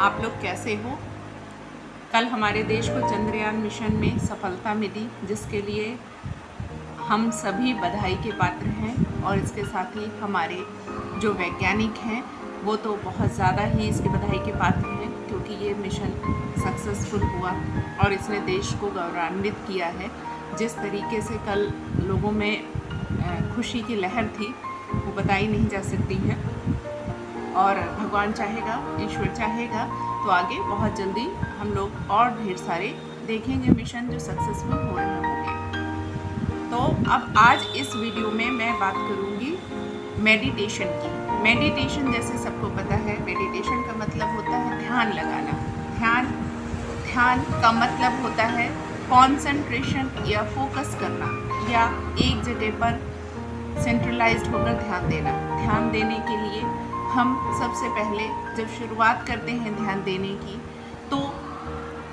आप लोग कैसे हो। कल हमारे देश को चंद्रयान मिशन में सफलता मिली, जिसके लिए हम सभी बधाई के पात्र हैं। और इसके साथ ही हमारे जो वैज्ञानिक हैं वो तो बहुत ज़्यादा ही इसकी बधाई के पात्र हैं, क्योंकि ये मिशन सक्सेसफुल हुआ और इसने देश को गौरवान्वित किया है। जिस तरीके से कल लोगों में खुशी की लहर थी वो बताई नहीं जा सकती है। और भगवान चाहेगा, ईश्वर चाहेगा तो आगे बहुत जल्दी हम लोग और ढेर सारे देखेंगे मिशन जो सक्सेसफुल हो रहे होंगे। तो अब आज इस वीडियो में मैं बात करूंगी मेडिटेशन की। मेडिटेशन जैसे सबको पता है, मेडिटेशन का मतलब होता है ध्यान लगाना। ध्यान का मतलब होता है कंसंट्रेशन या फोकस करना, या एक जगह पर सेंट्रलाइज्ड होकर ध्यान देना। ध्यान देने के लिए हम सबसे पहले जब शुरुआत करते हैं ध्यान देने की, तो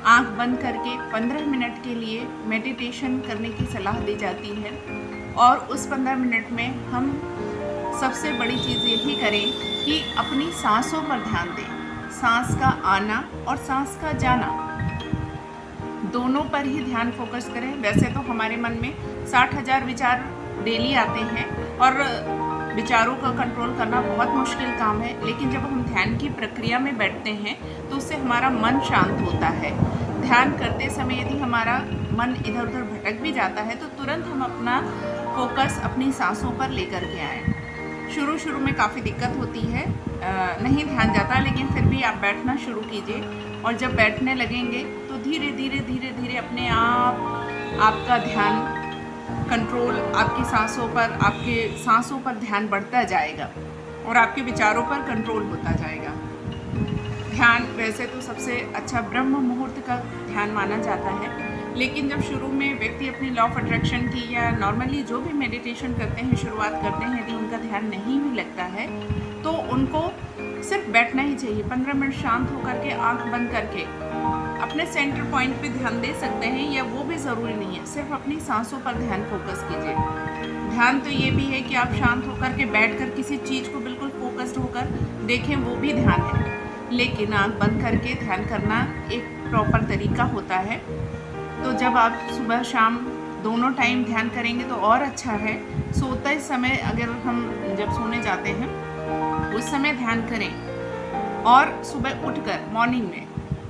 आंख बंद करके 15 मिनट के लिए मेडिटेशन करने की सलाह दी जाती है। और उस 15 मिनट में हम सबसे बड़ी चीज़ यही करें कि अपनी सांसों पर ध्यान दें। सांस का आना और सांस का जाना दोनों पर ही ध्यान फोकस करें। वैसे तो हमारे मन में 60,000 विचार डेली आते हैं और विचारों का कंट्रोल करना बहुत मुश्किल काम है, लेकिन जब हम ध्यान की प्रक्रिया में बैठते हैं तो उससे हमारा मन शांत होता है। ध्यान करते समय यदि हमारा मन इधर उधर भटक भी जाता है तो तुरंत हम अपना फोकस अपनी सांसों पर लेकर के आएँ। शुरू में काफ़ी दिक्कत होती है, नहीं ध्यान जाता, लेकिन फिर भी आप बैठना शुरू कीजिए। और जब बैठने लगेंगे तो धीरे धीरे अपने आप आपका ध्यान कंट्रोल आपकी सांसों पर ध्यान बढ़ता जाएगा और आपके विचारों पर कंट्रोल होता जाएगा। ध्यान वैसे तो सबसे अच्छा ब्रह्म मुहूर्त का ध्यान माना जाता है, लेकिन जब शुरू में व्यक्ति अपनी लॉ ऑफ अट्रैक्शन की या नॉर्मली जो भी मेडिटेशन करते हैं, शुरुआत करते हैं, यदि उनका ध्यान नहीं भी लगता है तो उनको सिर्फ बैठना ही चाहिए। 15 मिनट शांत होकर के आंख बंद करके अपने सेंटर पॉइंट पे ध्यान दे सकते हैं, या वो भी ज़रूरी नहीं है, सिर्फ अपनी सांसों पर ध्यान फोकस कीजिए। ध्यान तो ये भी है कि आप शांत होकर के बैठकर किसी चीज़ को बिल्कुल फोकस्ड होकर देखें, वो भी ध्यान है, लेकिन आंख बंद करके ध्यान करना एक प्रॉपर तरीका होता है। तो जब आप सुबह शाम दोनों टाइम ध्यान करेंगे तो और अच्छा है। सोते समय अगर हम जब सोने जाते हैं उस समय ध्यान करें, और सुबह उठकर मॉर्निंग में,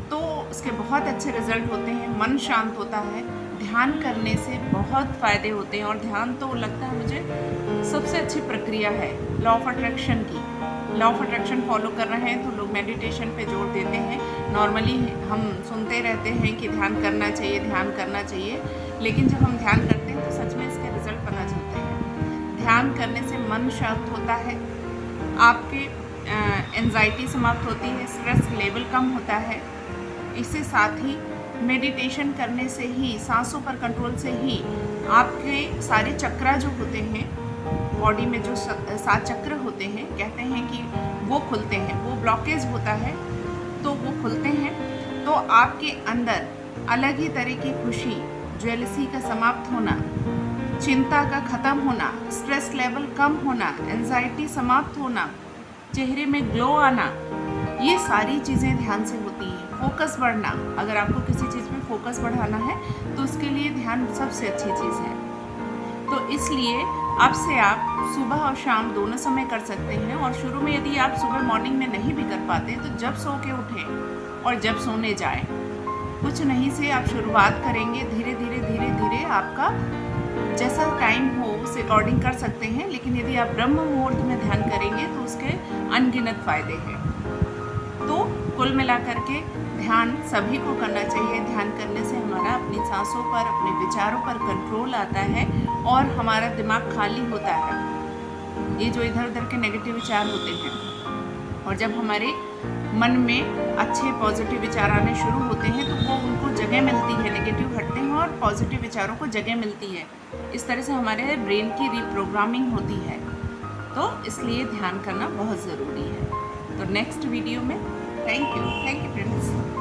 तो उसके बहुत अच्छे रिजल्ट होते हैं। मन शांत होता है। ध्यान करने से बहुत फ़ायदे होते हैं, और ध्यान तो लगता है मुझे सबसे अच्छी प्रक्रिया है लॉ ऑफ अट्रैक्शन की। लॉ ऑफ अट्रैक्शन फॉलो कर रहे हैं तो लोग मेडिटेशन पे जोर देते हैं। नॉर्मली हम सुनते रहते हैं कि ध्यान करना चाहिए, लेकिन जब हम ध्यान करते हैं तो सच में इसके रिजल्ट पता चलते हैं। ध्यान करने से मन शांत होता है, आपके एंजाइटी समाप्त होती है, स्ट्रेस लेवल कम होता है। इसके साथ ही मेडिटेशन करने से ही, सांसों पर कंट्रोल से ही आपके सारे चक्रा जो होते हैं बॉडी में, जो 7 चक्र होते हैं, कहते हैं कि वो खुलते हैं। वो ब्लॉकेज होता है तो वो खुलते हैं, तो आपके अंदर अलग ही तरह की खुशी, जेलसी का समाप्त होना, चिंता का ख़त्म होना, स्ट्रेस लेवल कम होना, एंजाइटी समाप्त होना, चेहरे में ग्लो आना, ये सारी चीज़ें ध्यान से होती हैं। फोकस बढ़ना, अगर आपको किसी चीज़ में फोकस बढ़ाना है तो उसके लिए ध्यान सबसे अच्छी चीज़ है। तो इसलिए अब से आप सुबह और शाम दोनों समय कर सकते हैं। और शुरू में यदि आप सुबह मॉर्निंग में नहीं भी कर पाते तो जब सो के उठें और जब सोने जाएं, कुछ नहीं से आप शुरुआत करेंगे। धीरे धीरे आपका जैसा टाइम हो उस अकॉर्डिंग कर सकते हैं, लेकिन यदि आप ब्रह्म मुहूर्त में ध्यान करेंगे तो उसके अनगिनत फ़ायदे हैं। तो कुल मिलाकर के ध्यान सभी को करना चाहिए। ध्यान करने से हमारा अपनी सांसों पर, अपने विचारों पर कंट्रोल आता है और हमारा दिमाग खाली होता है, ये जो इधर उधर के नेगेटिव विचार होते हैं। और जब हमारे मन में अच्छे पॉजिटिव विचार आने शुरू होते हैं तो वो उनको जगह मिलती है, नेगेटिव हटते हैं और पॉजिटिव विचारों को जगह मिलती है। इस तरह से हमारे ब्रेन की रीप्रोग्रामिंग होती है। तो इसलिए ध्यान करना बहुत ज़रूरी है। तो नेक्स्ट वीडियो में थैंक यू फ्रेंड्स।